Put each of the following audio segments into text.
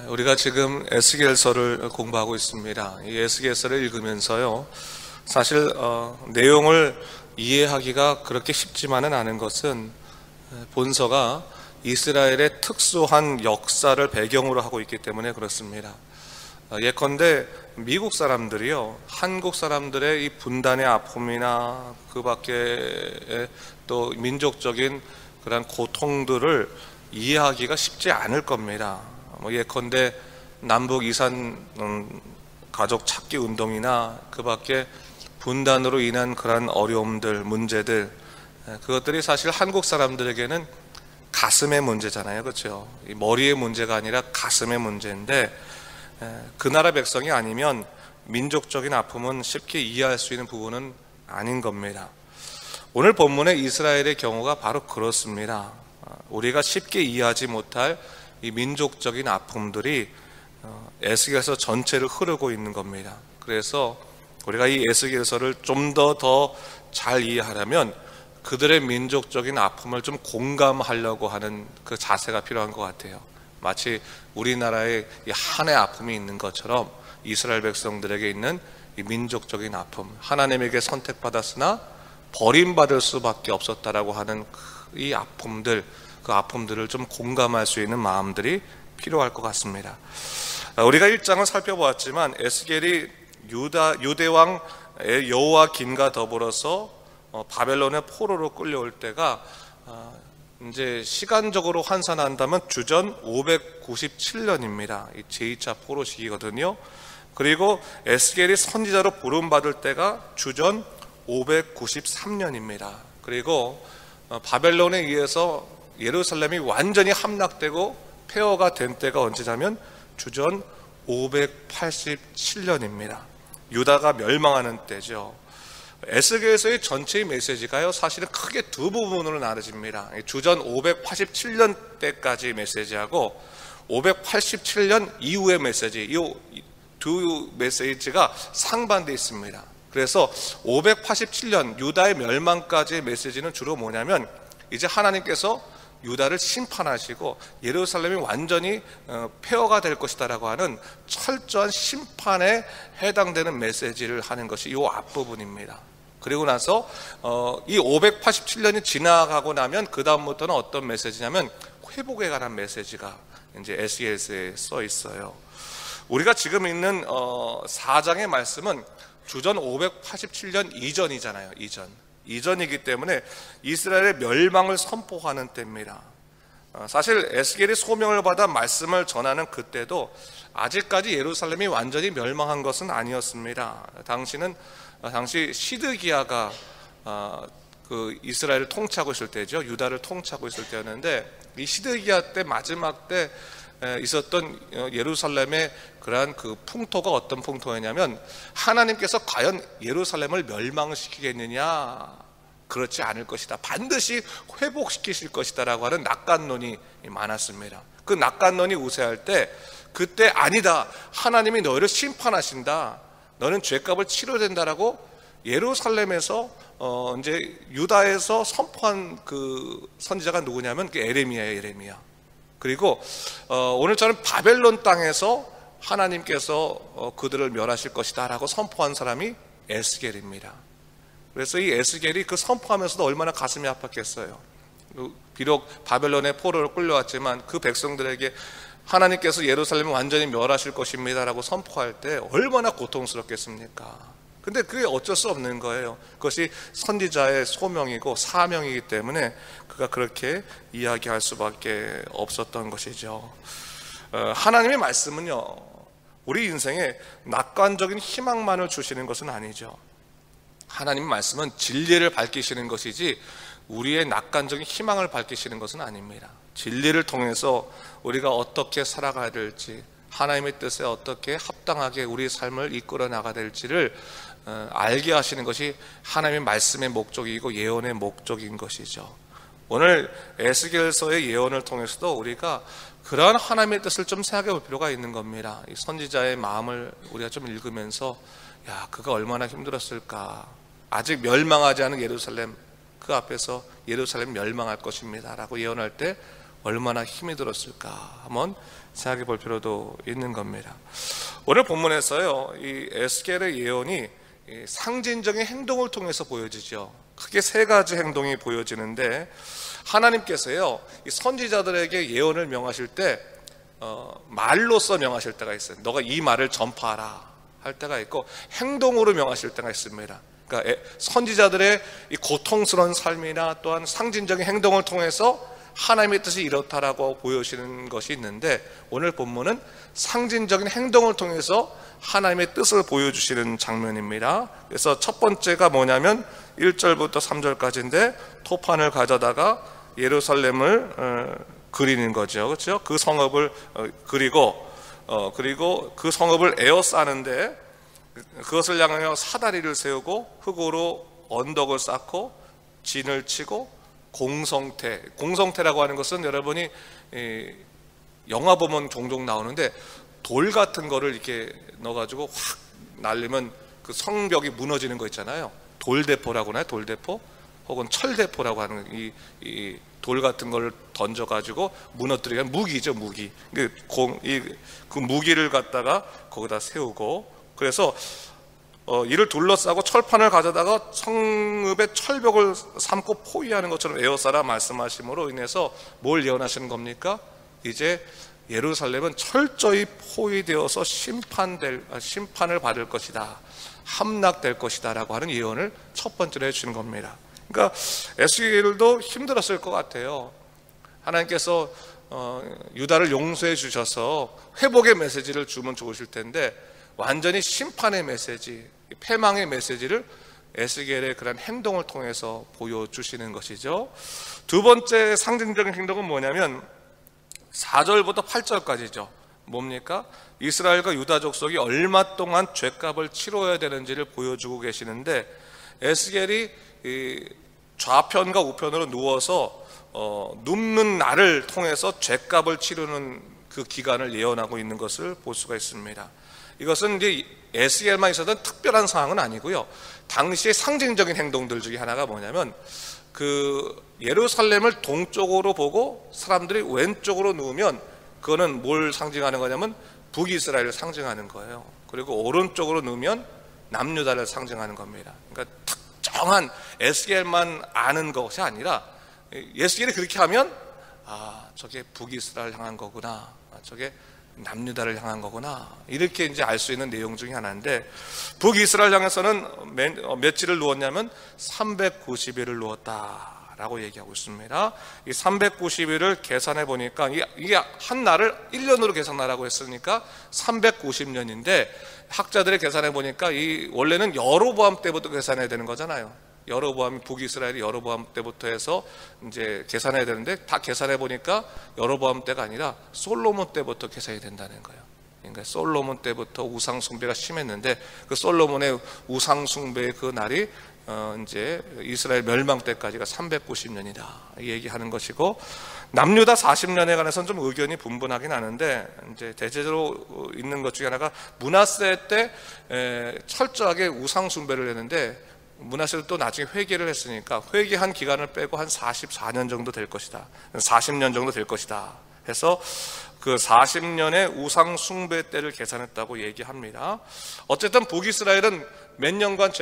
우리가 지금 에스겔서를 공부하고 있습니다. 이 에스겔서를 읽으면서요, 사실 내용을 이해하기가 그렇게 쉽지만은 않은 것은 본서가 이스라엘의 특수한 역사를 배경으로 하고 있기 때문에 그렇습니다. 예컨대 미국 사람들이요, 한국 사람들의 이 분단의 아픔이나 그 밖에 또 민족적인 그런 고통들을 이해하기가 쉽지 않을 겁니다. 예컨대 남북 이산 가족 찾기 운동이나 그 밖에 분단으로 인한 그런 어려움들, 문제들, 그것들이 사실 한국 사람들에게는 가슴의 문제잖아요. 그렇죠? 머리의 문제가 아니라 가슴의 문제인데, 그 나라 백성이 아니면 민족적인 아픔은 쉽게 이해할 수 있는 부분은 아닌 겁니다. 오늘 본문의 이스라엘의 경우가 바로 그렇습니다. 우리가 쉽게 이해하지 못할 이 민족적인 아픔들이 에스겔서 전체를 흐르고 있는 겁니다. 그래서 우리가 이 에스겔서를 좀 더 잘 이해하려면 그들의 민족적인 아픔을 좀 공감하려고 하는 그 자세가 필요한 것 같아요. 마치 우리나라에 이 한의 아픔이 있는 것처럼 이스라엘 백성들에게 있는 이 민족적인 아픔, 하나님에게 선택받았으나 버림받을 수밖에 없었다라고 하는 이 아픔들, 그 아픔들을 좀 공감할 수 있는 마음들이 필요할 것 같습니다. 우리가 1장을 살펴보았지만 에스겔이 유대왕 여호야긴과 더불어서 바벨론의 포로로 끌려올 때가 이제 시간적으로 환산한다면 주전 597년입니다. 이 제2차 포로 시기거든요. 그리고 에스겔이 선지자로 부름받을 때가 주전 593년입니다. 그리고 바벨론에 의해서 예루살렘이 완전히 함락되고 폐허가 된 때가 언제냐면 주전 587년입니다. 유다가 멸망하는 때죠. 에스겔서의 전체의 메시지가요, 사실은 크게 두 부분으로 나눠집니다. 주전 587년 때까지 메시지하고 587년 이후의 메시지, 이 두 메시지가 상반되어 있습니다. 그래서 587년 유다의 멸망까지의 메시지는 주로 뭐냐면, 이제 하나님께서 유다를 심판하시고 예루살렘이 완전히 폐허가 될 것이다라고 하는 철저한 심판에 해당되는 메시지를 하는 것이 이 앞부분입니다. 그리고 나서 이 587년이 지나가고 나면 그 다음부터는 어떤 메시지냐면 회복에 관한 메시지가 이제 에스겔서에 써 있어요. 우리가 지금 읽는 4장의 말씀은 주전 587년 이전이잖아요. 이전이기 때문에 이스라엘의 멸망을 선포하는 때입니다. 사실 에스겔이 소명을 받아 말씀을 전하는 그때도 아직까지 예루살렘이 완전히 멸망한 것은 아니었습니다. 당시 시드기야가 그 이스라엘을 통치하고 있을 때죠. 유다를 통치하고 있을 때였는데, 이 시드기야 때 마지막 때 있었던 예루살렘의 그러한 그 풍토가 어떤 풍토였냐면, 하나님께서 과연 예루살렘을 멸망시키겠느냐, 그렇지 않을 것이다, 반드시 회복시키실 것이다 라고 하는 낙관론이 많았습니다. 그 낙관론이 우세할 때 그때 아니다, 하나님이 너희를 심판하신다, 너는 죄값을 치러야 된다라고 예루살렘에서 이제 유다에서 선포한 그 선지자가 누구냐면 그 에레미야예요. 에레미야. 그리고 오늘처럼 바벨론 땅에서 하나님께서 그들을 멸하실 것이다 라고 선포한 사람이 에스겔입니다. 그래서 이 에스겔이 그 선포하면서도 얼마나 가슴이 아팠겠어요. 비록 바벨론의 포로로 끌려왔지만 그 백성들에게 하나님께서 예루살렘을 완전히 멸하실 것입니다 라고 선포할 때 얼마나 고통스럽겠습니까? 근데 그게 어쩔 수 없는 거예요. 그것이 선지자의 소명이고 사명이기 때문에 그가 그렇게 이야기할 수밖에 없었던 것이죠. 하나님의 말씀은요, 우리 인생에 낙관적인 희망만을 주시는 것은 아니죠. 하나님의 말씀은 진리를 밝히시는 것이지 우리의 낙관적인 희망을 밝히시는 것은 아닙니다. 진리를 통해서 우리가 어떻게 살아가야 될지, 하나님의 뜻에 어떻게 합당하게 우리의 삶을 이끌어 나가야 될지를 알게 하시는 것이 하나님의 말씀의 목적이고 예언의 목적인 것이죠. 오늘 에스겔서의 예언을 통해서도 우리가 그러한 하나님의 뜻을 좀 생각해 볼 필요가 있는 겁니다. 이 선지자의 마음을 우리가 좀 읽으면서, 야, 그가 얼마나 힘들었을까. 아직 멸망하지 않은 예루살렘, 그 앞에서 예루살렘 멸망할 것입니다 라고 예언할 때 얼마나 힘이 들었을까 한번 생각해 볼 필요도 있는 겁니다. 오늘 본문에서요, 이 에스겔의 예언이 상징적인 행동을 통해서 보여지죠. 크게 세 가지 행동이 보여지는데, 하나님께서요, 이 선지자들에게 예언을 명하실 때 말로써 명하실 때가 있어요. 너가 이 말을 전파하라 할 때가 있고, 행동으로 명하실 때가 있습니다. 그러니까 선지자들의 이 고통스러운 삶이나 또한 상징적인 행동을 통해서 하나님의 뜻이 이렇다라고 보여주시는 것이 있는데, 오늘 본문은 상징적인 행동을 통해서 하나님의 뜻을 보여주시는 장면입니다. 그래서 첫 번째가 뭐냐면 1절부터 3절까지인데, 토판을 가져다가 예루살렘을 그리는 거죠. 그렇죠? 그 성읍을 그리고 그 성읍을 에워싸는데, 그것을 향하여 사다리를 세우고 흙으로 언덕을 쌓고 진을 치고 공성태라고 하는 것은 여러분이 영화 보면 종종 나오는데, 돌 같은 거를 이렇게 넣어가지고 확 날리면 그 성벽이 무너지는 거 있잖아요. 돌대포라고 하나요? 돌대포 혹은 철대포라고 하는 이 돌 같은 걸 던져가지고 무너뜨리는 무기죠, 무기. 그 무기를 갖다가 거기다 세우고, 그래서 이를 둘러싸고 철판을 가져다가 성읍의 철벽을 삼고 포위하는 것처럼 에워싸라 말씀하심으로 인해서 뭘 예언하시는 겁니까? 이제 예루살렘은 철저히 포위되어서 심판을 받을 것이다, 함락될 것이다 라고 하는 예언을 첫 번째로 해주시는 겁니다. 그러니까 에스겔도 힘들었을 것 같아요. 하나님께서 유다를 용서해 주셔서 회복의 메시지를 주면 좋으실 텐데, 완전히 심판의 메시지, 패망의 메시지를 에스겔의 그런 행동을 통해서 보여주시는 것이죠. 두 번째 상징적인 행동은 뭐냐면 4절부터 8절까지죠. 뭡니까? 이스라엘과 유다 족속이 얼마 동안 죗값을 치러야 되는지를 보여주고 계시는데, 에스겔이 좌편과 우편으로 누워서 눕는 날을 통해서 죗값을 치르는 그 기간을 예언하고 있는 것을 볼 수가 있습니다. 이것은 이제 에스겔만 있었던 특별한 상황은 아니고요, 당시의 상징적인 행동들 중에 하나가 뭐냐면, 그 예루살렘을 동쪽으로 보고 사람들이 왼쪽으로 누우면 그거는 뭘 상징하는 거냐면 북이스라엘을 상징하는 거예요. 그리고 오른쪽으로 누우면 남유다를 상징하는 겁니다. 그러니까 특정한 에스겔만 아는 것이 아니라, 에스겔이 그렇게 하면 저게 북이스라엘 향한 거구나, 저게 남유다를 향한 거구나, 이렇게 이제 알 수 있는 내용 중에 하나인데, 북이스라엘 향해서는 며칠을 누웠냐면 390일을 누웠다라고 얘기하고 있습니다. 이 390일을 계산해 보니까 이게 한 날을 1년으로 계산하라고 했으니까 390년인데, 학자들의 계산해 보니까 이 원래는 여로보암 때부터 계산해야 되는 거잖아요. 여로보암이, 북이스라엘이 여로보암 때부터 해서 이제 계산해야 되는데, 다 계산해 보니까 여로보암 때가 아니라 솔로몬 때부터 계산이 된다는 거예요. 그러니까 솔로몬 때부터 우상 숭배가 심했는데, 그 솔로몬의 우상 숭배의 그 날이 이제 이스라엘 멸망 때까지가 390년이다 얘기하는 것이고, 남유다 40년에 관해서는 좀 의견이 분분하긴 하는데, 이제 대체적으로 있는 것 중에 하나가 므낫세 때 철저하게 우상 숭배를 했는데, 므낫세도 또 나중에 회개를 했으니까 회개한 기간을 빼고 한 44년 정도 될 것이다, 40년 정도 될 것이다 해서 그 40년의 우상 숭배 때를 계산했다고 얘기합니다. 어쨌든 북이스라엘은 몇 년간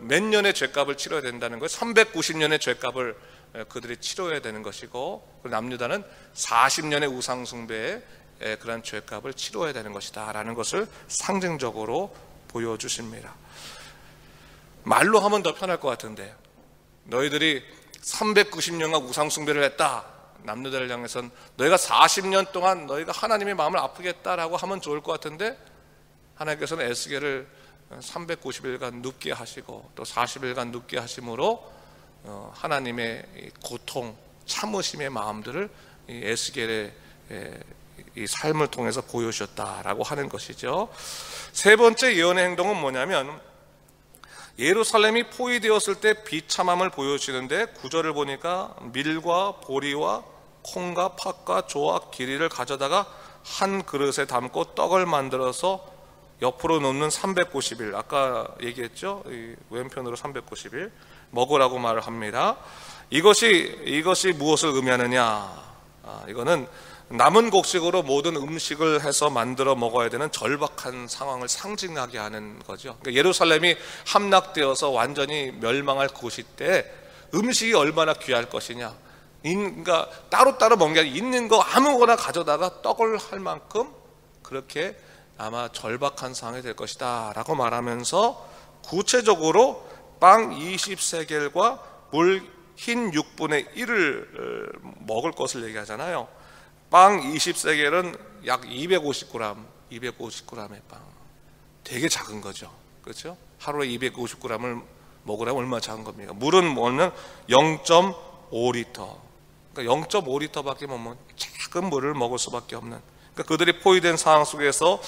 몇 년의 죗값을 치러야 된다는 거예요. 390년의 죗값을 그들이 치러야 되는 것이고, 남유다는 40년의 우상 숭배의 그런 죗값을 치러야 되는 것이다 라는 것을 상징적으로 보여주십니다. 말로 하면 더 편할 것 같은데, 너희들이 390년간 우상 숭배를 했다, 남유다를 향해선 너희가 40년 동안 너희가 하나님의 마음을 아프겠다라고 하면 좋을 것 같은데, 하나님께서는 에스겔을 390일간 눕게 하시고 또 40일간 눕게 하심으로 하나님의 고통, 참으심의 마음들을 에스겔의 이 삶을 통해서 보여주셨다라고 하는 것이죠. 세 번째 예언의 행동은 뭐냐면, 예루살렘이 포위되었을 때 비참함을 보여주시는데, 9절을 보니까 밀과 보리와 콩과 팥과 조와 기리를 가져다가 한 그릇에 담고 떡을 만들어서 옆으로 놓는 390일, 아까 얘기했죠, 이 왼편으로 390일 먹으라고 말을 합니다. 이것이 무엇을 의미하느냐? 이거는 남은 곡식으로 모든 음식을 해서 만들어 먹어야 되는 절박한 상황을 상징하게 하는 거죠. 그러니까 예루살렘이 함락되어서 완전히 멸망할 곳이 때 음식이 얼마나 귀할 것이냐. 그러니까 따로따로 먹는 게 아니라 있는 거 아무거나 가져다가 떡을 할 만큼 그렇게 아마 절박한 상황이 될 것이다 라고 말하면서 구체적으로 빵 20세겔과 물 흰 6분의 1을 먹을 것을 얘기하잖아요. 빵 20세겔은 약 250g, 250g의 빵. 되게 작은 거죠. 그렇죠? 하루에 250g을 먹으려면 얼마나 작은 겁니까? 물은 뭐냐면 0.5리터. 그러니까 0.5리터밖에 못 먹는 작은 물을 먹을 수밖에 없는. 그러니까 그들이 포위된 상황 속에서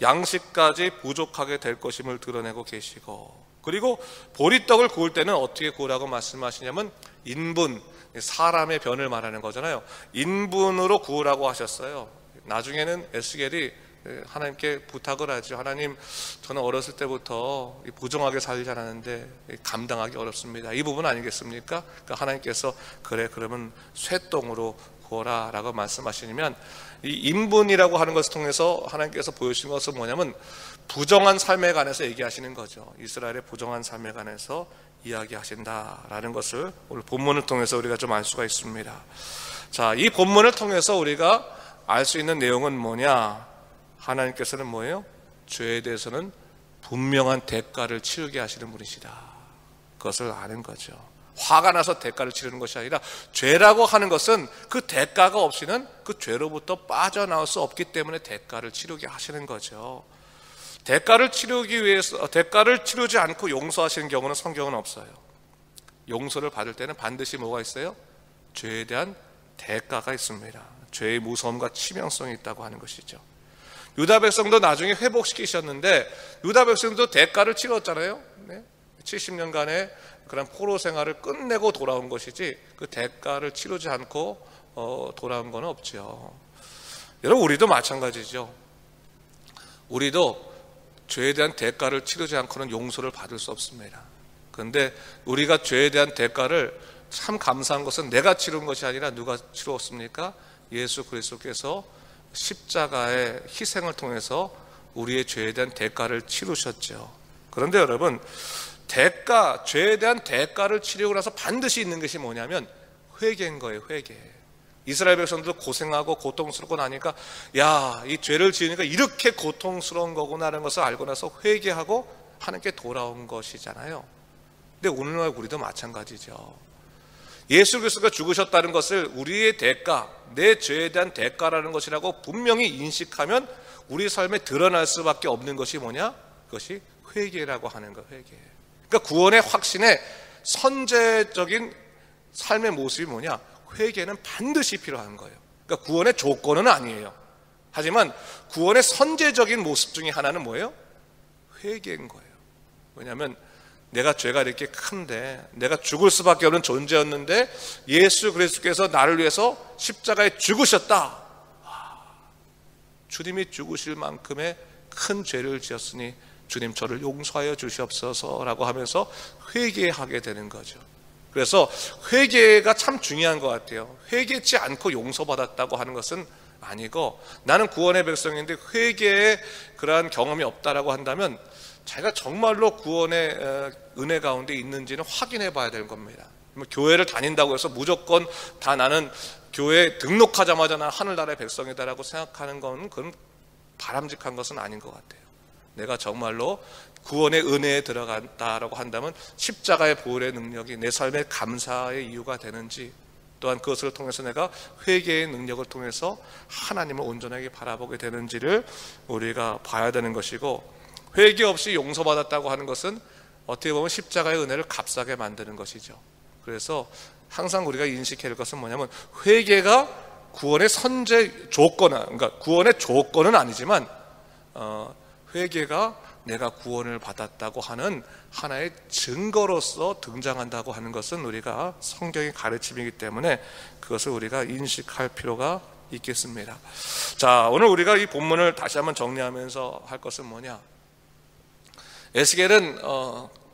양식까지 부족하게 될 것임을 드러내고 계시고, 그리고 보리떡을 구울 때는 어떻게 구우라고 말씀하시냐면 인분, 사람의 변을 말하는 거잖아요. 인분으로 구우라고 하셨어요. 나중에는 에스겔이 하나님께 부탁을 하죠. 하나님, 저는 어렸을 때부터 부정하게 살지 않았는데 감당하기 어렵습니다. 이 부분 아니겠습니까? 그러니까 하나님께서 그래, 그러면 쇠똥으로 구워라 라고 말씀하시면, 이 인분이라고 하는 것을 통해서 하나님께서 보여주신 것은 뭐냐면 부정한 삶에 관해서 얘기하시는 거죠. 이스라엘의 부정한 삶에 관해서 이야기하신다라는 것을 오늘 본문을 통해서 우리가 좀 알 수가 있습니다. 자, 이 본문을 통해서 우리가 알 수 있는 내용은 뭐냐? 하나님께서는 뭐예요? 죄에 대해서는 분명한 대가를 치르게 하시는 분이시다. 그것을 아는 거죠. 화가 나서 대가를 치르는 것이 아니라 죄라고 하는 것은 그 대가가 없이는 그 죄로부터 빠져나올 수 없기 때문에 대가를 치르게 하시는 거죠. 대가를 치르기 위해서, 대가를 치르지 않고 용서하시는 경우는 성경은 없어요. 용서를 받을 때는 반드시 뭐가 있어요? 죄에 대한 대가가 있습니다. 죄의 무서움과 치명성이 있다고 하는 것이죠. 유다 백성도 나중에 회복시키셨는데 유다 백성도 대가를 치렀잖아요. 70년간의 그런 포로 생활을 끝내고 돌아온 것이지 그 대가를 치르지 않고 돌아온 건 없죠. 여러분, 우리도 마찬가지죠. 우리도 죄에 대한 대가를 치르지 않고는 용서를 받을 수 없습니다. 그런데 우리가 죄에 대한 대가를 참 감사한 것은 내가 치른 것이 아니라 누가 치루었습니까? 예수 그리스도께서 십자가의 희생을 통해서 우리의 죄에 대한 대가를 치르셨죠. 그런데 여러분, 죄에 대한 대가를 치르고 나서 반드시 있는 것이 뭐냐면 회개인 거예요. 회개. 이스라엘 백성들도 고생하고 고통스럽고 나니까, 야, 이 죄를 지으니까 이렇게 고통스러운 거구나라는 것을 알고 나서 회개하고 하나님께 돌아온 것이잖아요. 근데 오늘날 우리도 마찬가지죠. 예수 그리스도가 죽으셨다는 것을 우리의 대가, 내 죄에 대한 대가라는 것이라고 분명히 인식하면 우리 삶에 드러날 수밖에 없는 것이 뭐냐? 그것이 회개라고 하는 거. 회개. 그러니까 구원의 확신의 선제적인 삶의 모습이 뭐냐? 회개는 반드시 필요한 거예요. 그러니까 구원의 조건은 아니에요. 하지만 구원의 선제적인 모습 중에 하나는 뭐예요? 회개인 거예요. 왜냐하면 내가 죄가 이렇게 큰데, 내가 죽을 수밖에 없는 존재였는데 예수 그리스도께서 나를 위해서 십자가에 죽으셨다. 주님이 죽으실 만큼의 큰 죄를 지었으니 주님 저를 용서하여 주시옵소서라고 하면서 회개하게 되는 거죠. 그래서 회개가 참 중요한 것 같아요. 회개치 않고 용서받았다고 하는 것은 아니고, 나는 구원의 백성인데 회개의 그러한 경험이 없다라고 한다면 자기가 정말로 구원의 은혜 가운데 있는지는 확인해 봐야 될 겁니다. 교회를 다닌다고 해서 무조건 다 나는 교회에 등록하자마자 난 하늘나라의 백성이다라고 생각하는 건 그건 바람직한 것은 아닌 것 같아요. 내가 정말로 구원의 은혜에 들어간다라고 한다면 십자가의 보혈의 능력이 내 삶의 감사의 이유가 되는지, 또한 그것을 통해서 내가 회개의 능력을 통해서 하나님을 온전하게 바라보게 되는지를 우리가 봐야 되는 것이고, 회개 없이 용서받았다고 하는 것은 어떻게 보면 십자가의 은혜를 값싸게 만드는 것이죠. 그래서 항상 우리가 인식해야 할 것은 뭐냐면, 회개가 구원의 선제 조건은, 그러니까 구원의 조건은 아니지만 회개가 내가 구원을 받았다고 하는 하나의 증거로서 등장한다고 하는 것은 우리가 성경의 가르침이기 때문에 그것을 우리가 인식할 필요가 있겠습니다. 자, 오늘 우리가 이 본문을 다시 한번 정리하면서 할 것은 뭐냐? 에스겔은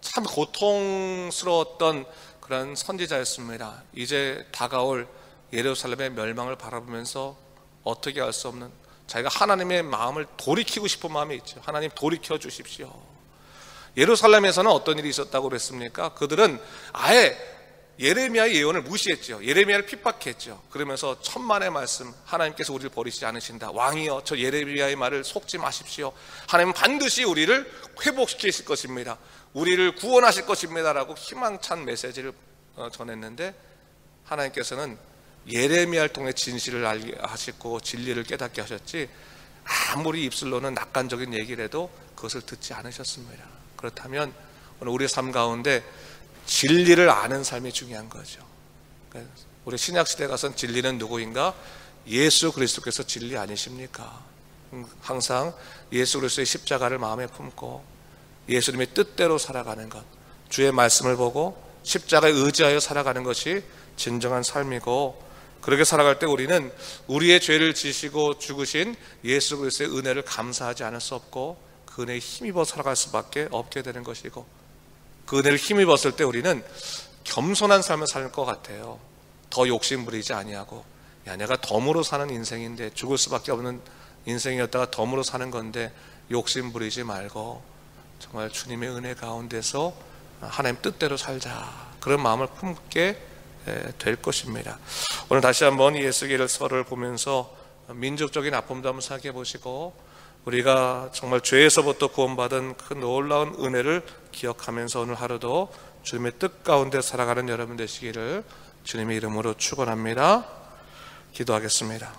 참 고통스러웠던 그런 선지자였습니다. 이제 다가올 예루살렘의 멸망을 바라보면서 어떻게 할 수 없는 자기가 하나님의 마음을 돌이키고 싶은 마음이 있죠. 하나님 돌이켜 주십시오. 예루살렘에서는 어떤 일이 있었다고 그랬습니까? 그들은 아예 예레미야의 예언을 무시했죠. 예레미야를 핍박했죠. 그러면서 천만의 말씀, 하나님께서 우리를 버리지 않으신다. 왕이여, 저 예레미야의 말을 속지 마십시오. 하나님은 반드시 우리를 회복시키실 것입니다. 우리를 구원하실 것입니다라고 희망찬 메시지를 전했는데, 하나님께서는 예레미야를 통해 진실을 알게 하시고 진리를 깨닫게 하셨지, 아무리 입술로는 낙관적인 얘기를 해도 그것을 듣지 않으셨습니다. 그렇다면 오늘 우리의 삶 가운데 진리를 아는 삶이 중요한 거죠. 우리 신약시대 가서는 진리는 누구인가? 예수 그리스도께서 진리 아니십니까? 항상 예수 그리스도의 십자가를 마음에 품고 예수님의 뜻대로 살아가는 것, 주의 말씀을 보고 십자가에 의지하여 살아가는 것이 진정한 삶이고, 그렇게 살아갈 때 우리는 우리의 죄를 지시고 죽으신 예수 그리스도의 은혜를 감사하지 않을 수 없고 그 은혜에 힘입어 살아갈 수밖에 없게 되는 것이고, 그 은혜를 힘입었을 때 우리는 겸손한 삶을 살 것 같아요. 더 욕심 부리지 아니하고, 야, 내가 덤으로 사는 인생인데, 죽을 수밖에 없는 인생이었다가 덤으로 사는 건데 욕심 부리지 말고 정말 주님의 은혜 가운데서 하나님 뜻대로 살자, 그런 마음을 품게 될 것입니다. 오늘 다시 한번 예수계를서를 보면서 민족적인 아픔도 한번 생각해 보시고, 우리가 정말 죄에서부터 구원받은 그 놀라운 은혜를 기억하면서 오늘 하루도 주님의 뜻 가운데 살아가는 여러분 되시기를 주님의 이름으로 축원합니다. 기도하겠습니다.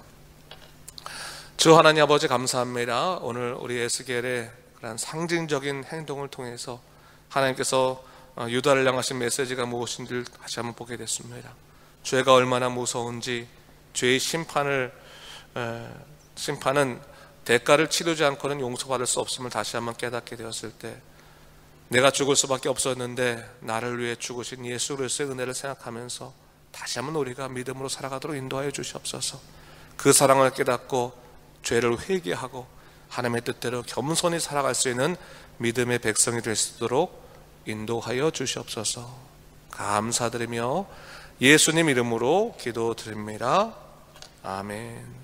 주 하나님 아버지, 감사합니다. 오늘 우리 에스겔의 그런 상징적인 행동을 통해서 하나님께서 유다를 향하신 메시지가 무엇인지를 다시 한번 보게 됐습니다. 죄가 얼마나 무서운지, 죄의 심판은 대가를 치르지 않고는 용서받을 수 없음을 다시 한번 깨닫게 되었을 때, 내가 죽을 수밖에 없었는데 나를 위해 죽으신 예수 그리스도의 은혜를 생각하면서 다시 한번 우리가 믿음으로 살아가도록 인도하여 주시옵소서. 그 사랑을 깨닫고 죄를 회개하고 하나님의 뜻대로 겸손히 살아갈 수 있는 믿음의 백성이 될 수 있도록 인도하여 주시옵소서. 감사드리며 예수님 이름으로 기도드립니다. 아멘.